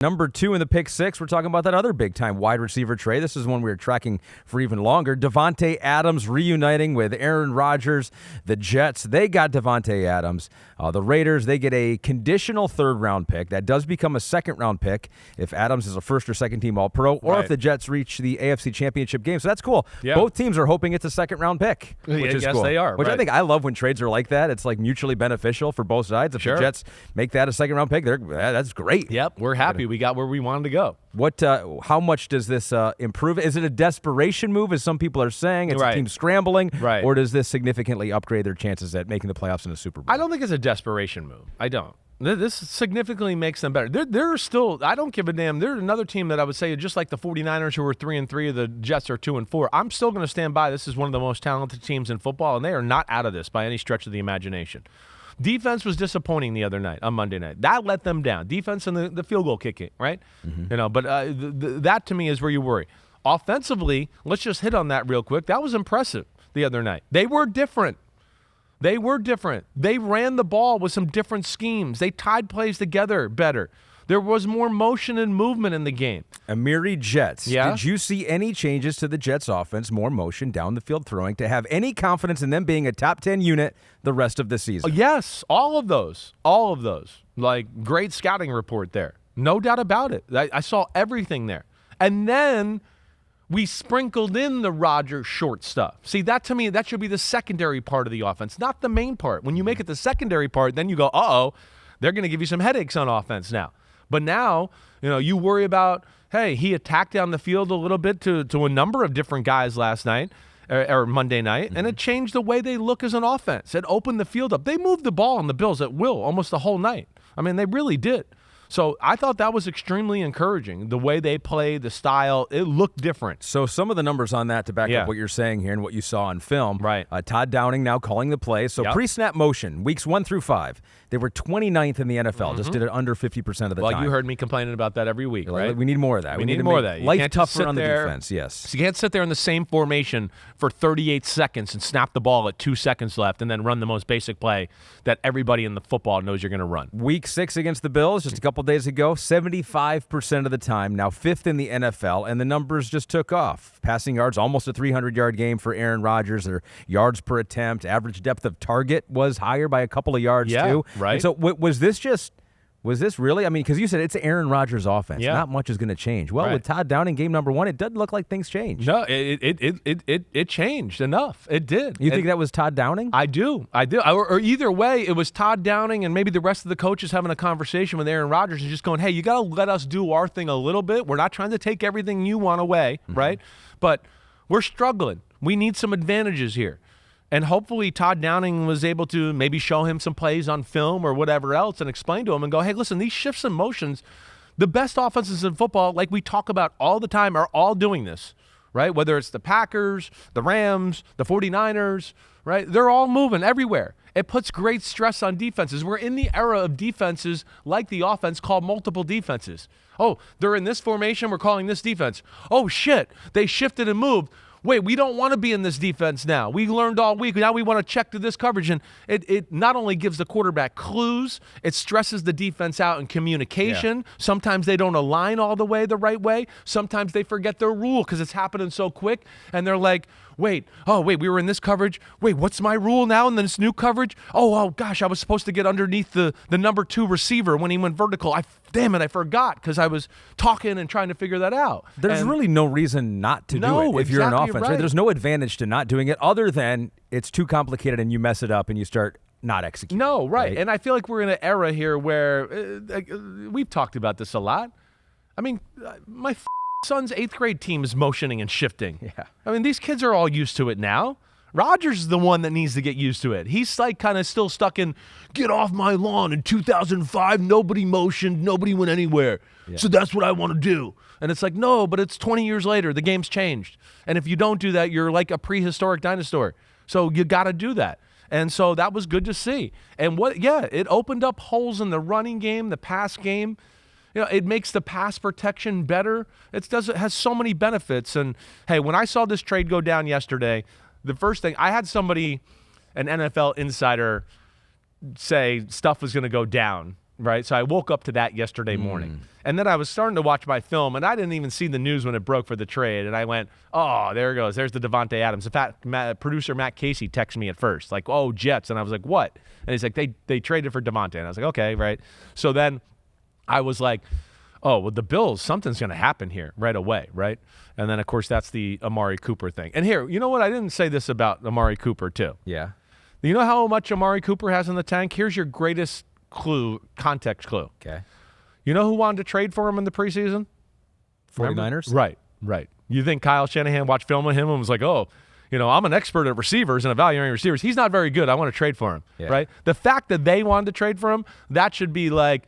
Number 2 in the pick 6, we're talking about that other big-time wide receiver trade. This is one we were tracking for even longer. Davante Adams reuniting with Aaron Rodgers. The Jets, they got Davante Adams. The Raiders, they get a conditional third-round pick. That does become a second-round pick if Adams is a first- or second-team All-Pro, or if the Jets reach the AFC Championship game. So that's cool. Yeah. Both teams are hoping it's a second-round pick, which is cool. They are. Which I think I love when trades are like that. It's like mutually beneficial for both sides. If the Jets make that a second-round pick, that's great. Yep, we're happy. We got where we wanted to go. How much does this improve? Is it a desperation move, as some people are saying? It's a team scrambling, or does this significantly upgrade their chances at making the playoffs in the Super Bowl? I don't think it's a desperation move. I don't. This significantly makes them better. They're still, I don't give a damn. They're another team that I would say, just like the 49ers who are 3-3, the Jets are 2-4. I'm still going to stand by. This is one of the most talented teams in football, and they are not out of this by any stretch of the imagination. Defense was disappointing the other night, on Monday night. That let them down. Defense and the field goal kicking, right? Mm-hmm. But that to me is where you worry. Offensively, let's just hit on that real quick. That was impressive the other night. They were different. They ran the ball with some different schemes. They tied plays together better. There was more motion and movement in the game. Amiri Jets. Yeah? Did you see any changes to the Jets offense, more motion down the field throwing, to have any confidence in them being a top 10 unit the rest of the season? Yes, all of those. Like, great scouting report there. No doubt about it. I saw everything there. And then we sprinkled in the Rodgers short stuff. See, that to me, that should be the secondary part of the offense, not the main part. When you make it the secondary part, then you go, they're going to give you some headaches on offense now. But now, you worry about, hey, he attacked down the field a little bit to a number of different guys last night or Monday night, and it changed the way they look as an offense. It opened the field up. They moved the ball on the Bills at will almost the whole night. I mean, they really did. So I thought that was extremely encouraging. The way they played, the style, it looked different. So some of the numbers on that to back up what you're saying here and what you saw on film. Right. Todd Downing now calling the play. So pre-snap motion, weeks 1 through 5, they were 29th in the NFL. Just did it under 50% of the time. Well, you heard me complaining about that every week, right? We need more of that. We need more of that. Life tougher on the defense, yes. So you can't sit there in the same formation for 38 seconds and snap the ball at 2 seconds left and then run the most basic play that everybody in the football knows you're going to run. Week 6 against the Bills, just a couple days ago, 75% of the time, now 5th in the NFL, and the numbers just took off. Passing yards, almost a 300-yard game for Aaron Rodgers. Their yards per attempt, average depth of target was higher by a couple of yards, too. Right. And so was this really? I mean, because you said it's Aaron Rodgers' offense. Yeah. Not much is going to change. Well, with Todd Downing, game number 1, it doesn't look like things changed. No, it changed enough. It did. You think that was Todd Downing? I do. Or either way, it was Todd Downing and maybe the rest of the coaches having a conversation with Aaron Rodgers and just going, hey, you got to let us do our thing a little bit. We're not trying to take everything you want away, right? But we're struggling. We need some advantages here. And hopefully Todd Downing was able to maybe show him some plays on film or whatever else and explain to him and go, hey, listen, these shifts and motions, the best offenses in football, like we talk about all the time, are all doing this, right? Whether it's the Packers, the Rams, the 49ers, right? They're all moving everywhere. It puts great stress on defenses. We're in the era of defenses like the offense called multiple defenses. Oh, they're in this formation. We're calling this defense. Oh, shit. They shifted and moved. Wait, we don't want to be in this defense now. We learned all week. Now we want to check to this coverage. And it not only gives the quarterback clues, it stresses the defense out in communication. Yeah. Sometimes they don't align all the way. Sometimes they forget their rule because it's happening so quick. And they're like, wait, we were in this coverage. Wait, what's my rule now in this new coverage? Oh gosh, I was supposed to get underneath the number 2 receiver when he went vertical. Damn it, I forgot because I was talking and trying to figure that out. There's really no reason not to do it if you're an offense. Right? There's no advantage to not doing it other than it's too complicated and you mess it up and you start not executing. No, right. And I feel like we're in an era here where we've talked about this a lot. I mean, my son's 8th grade team is motioning and shifting. Yeah. I mean, these kids are all used to it now. Rodgers is the one that needs to get used to it. He's like kind of still stuck in, get off my lawn. In 2005, nobody motioned, nobody went anywhere. Yeah. So that's what I want to do. And it's like, no, but it's 20 years later. The game's changed. And if you don't do that, you're like a prehistoric dinosaur. So you got to do that. And so that was good to see. And it opened up holes in the running game, the pass game. It makes the pass protection better. It has so many benefits. And, hey, when I saw this trade go down yesterday, the first thing, I had somebody, an NFL insider, say stuff was going to go down right? So I woke up to that yesterday morning. And then I was starting to watch my film, and I didn't even see the news when it broke for the trade. And I went, oh, there it goes. There's the Davante Adams. In fact, producer Matt Casey texted me at first, like, oh, Jets. And I was like, what? And he's like, they traded for Davante. And I was like, okay, right. So then I was like, oh, well, the Bills, something's going to happen here right away, right? And then, of course, that's the Amari Cooper thing. And here, you know what? I didn't say this about Amari Cooper, too. Yeah. You know how much Amari Cooper has in the tank? Here's your greatest context clue. Okay. You know who wanted to trade for him in the preseason? 49ers? Right. You think Kyle Shanahan watched film of him and was like, oh, I'm an expert at receivers and evaluating receivers. He's not very good. I want to trade for him, right? The fact that they wanted to trade for him, that should be like,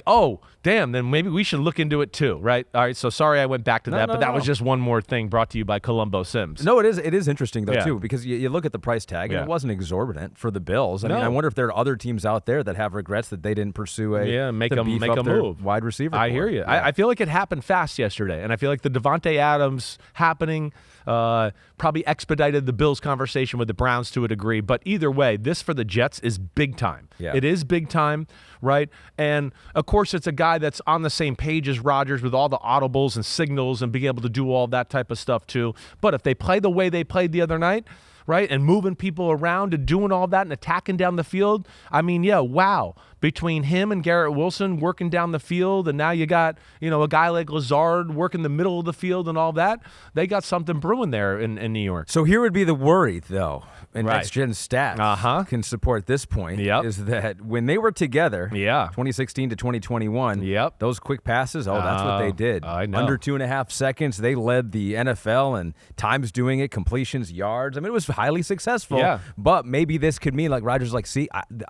oh, damn, then maybe we should look into it too, right? All right, so sorry I went back to that, but that was just one more thing brought to you by Columbo Simms. No, it is interesting, though, too, because you look at the price tag, and it wasn't exorbitant for the Bills. I mean, I wonder if there are other teams out there that have regrets that they didn't pursue make a move. Wide receiver. I hear you. Yeah. I feel like it happened fast yesterday, and I feel like the Davante Adams happening probably expedited the Bills' conversation with the Browns to a degree. But either way, this for the Jets is big time. Yeah. It is big time, right? And, of course, it's a guy that's on the same page as Rodgers with all the audibles and signals and being able to do all that type of stuff too. But if they play the way they played the other night, right, and moving people around and doing all that and attacking down the field, I mean, wow. Between him and Garrett Wilson working down the field, and now you got, a guy like Lazard working the middle of the field and all that, they got something brewing there in New York. So here would be the worry, though, and Next Gen Stats can support this point, is that when they were together, 2016 to 2021, those quick passes, that's what they did. I know. Under 2.5 seconds, they led the NFL in times doing it, completions, yards. I mean, it was highly successful, but maybe this could mean, like, Rodgers, like, see,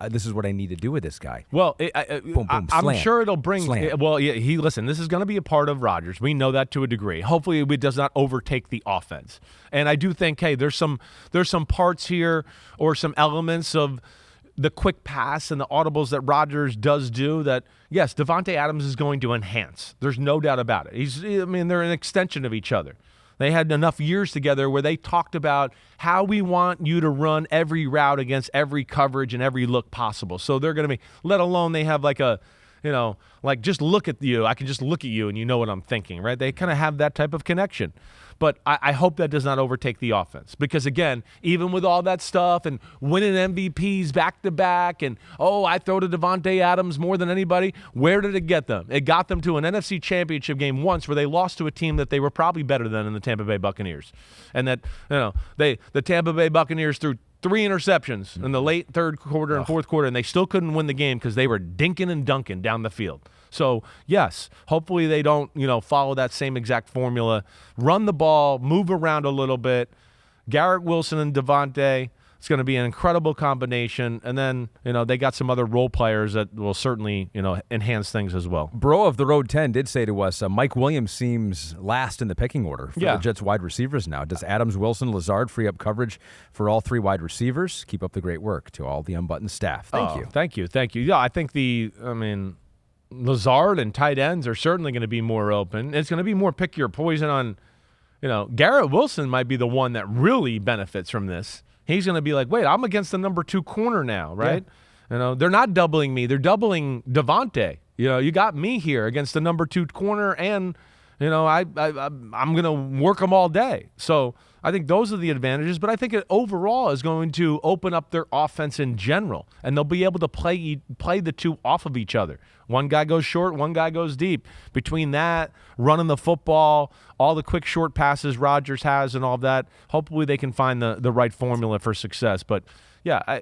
this is what I need to do with this guy. Well, boom, I'm sure it'll bring. Slam. Well, listen. This is going to be a part of Rodgers. We know that to a degree. Hopefully, it does not overtake the offense. And I do think, hey, there's some parts here or some elements of the quick pass and the audibles that Rodgers does do that. Yes, Davante Adams is going to enhance. There's no doubt about it. They're an extension of each other. They had enough years together where they talked about how we want you to run every route against every coverage and every look possible. So they're going to be, let alone they have like a, just look at you. I can just look at you and you know what I'm thinking, right? They kind of have that type of connection. But I hope that does not overtake the offense because, again, even with all that stuff and winning MVPs back-to-back and, I throw to Davante Adams more than anybody, where did it get them? It got them to an NFC Championship game once where they lost to a team that they were probably better than in the Tampa Bay Buccaneers. And that, the Tampa Bay Buccaneers threw 3 interceptions in the late third quarter and fourth quarter, and they still couldn't win the game because they were dinking and dunking down the field. So, yes, hopefully they don't, follow that same exact formula. Run the ball, move around a little bit. Garrett Wilson and Davante, it's going to be an incredible combination. And then, they got some other role players that will certainly, enhance things as well. Bro of the Road 10 did say to us, Mike Williams seems last in the pecking order for the Jets wide receivers now. Does Adams, Wilson, Lazard free up coverage for all 3 wide receivers? Keep up the great work to all the Unbuttoned staff. Thank you. Thank you. Yeah, I think Lazard and tight ends are certainly going to be more open. It's going to be more pick your poison on, Garrett Wilson might be the one that really benefits from this. He's going to be like, wait, I'm against the number 2 corner now, right? Yeah. They're not doubling me. They're doubling Davante. You got me here against the number 2 corner and, I'm going to work them all day. So I think those are the advantages, but I think it overall is going to open up their offense in general, and they'll be able to play the two off of each other. One guy goes short, one guy goes deep. Between that, running the football, all the quick short passes Rodgers has and all that, hopefully they can find the right formula for success. But, yeah,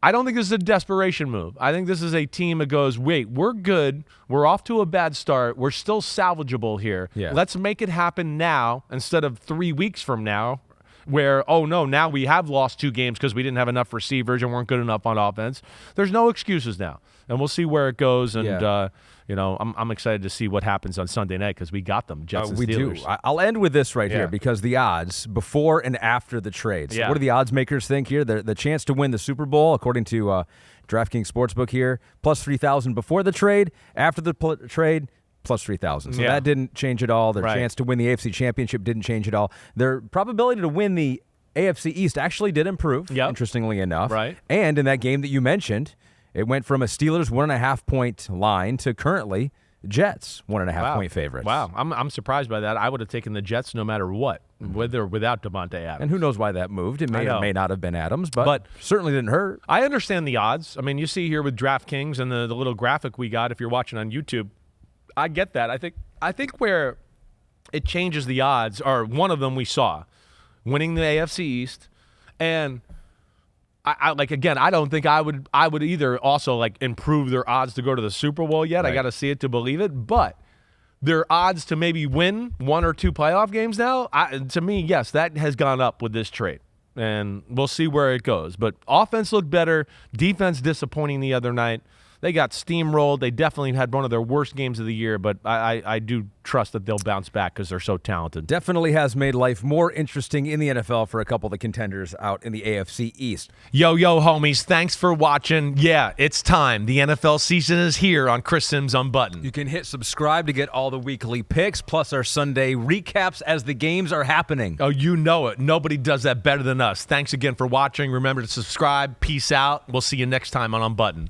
I don't think this is a desperation move. I think this is a team that goes, wait, we're good. We're off to a bad start. We're still salvageable here. Yeah. Let's make it happen now instead of 3 weeks from now where, now we have lost 2 games because we didn't have enough receivers and weren't good enough on offense. There's no excuses now. And we'll see where it goes. And, I'm excited to see what happens on Sunday night because we got them, Jets and Steelers. We do. I'll end with this right here because the odds before and after the trades. What do the odds makers think here? The chance to win the Super Bowl, according to DraftKings Sportsbook here, plus 3,000 before the trade. After the trade, plus 3,000. So that didn't change at all. Their chance to win the AFC Championship didn't change at all. Their probability to win the AFC East actually did improve, interestingly enough. Right. And in that game that you mentioned, It went from a Steelers 1.5 point line to currently Jets 1.5 point favorites. Wow, I'm surprised by that. I would have taken the Jets no matter what, with or without Davante Adams. And who knows why that moved? It may or may not have been Adams, but certainly didn't hurt. I understand the odds. I mean, you see here with DraftKings and the little graphic we got if you're watching on YouTube. I get that. I think where it changes the odds, or one of them we saw, winning the AFC East, and I don't think I would either also like improve their odds to go to the Super Bowl yet. Right. I got to see it to believe it, but their odds to maybe win 1 or 2 playoff games now, to me, yes, that has gone up with this trade, and we'll see where it goes. But offense looked better, defense disappointing the other night. They got steamrolled. They definitely had one of their worst games of the year, but I do trust that they'll bounce back because they're so talented. Definitely has made life more interesting in the NFL for a couple of the contenders out in the AFC East. Yo, homies, thanks for watching. Yeah, it's time. The NFL season is here on Chris Simms Unbuttoned. You can hit subscribe to get all the weekly picks, plus our Sunday recaps as the games are happening. Oh, you know it. Nobody does that better than us. Thanks again for watching. Remember to subscribe. Peace out. We'll see you next time on Unbuttoned.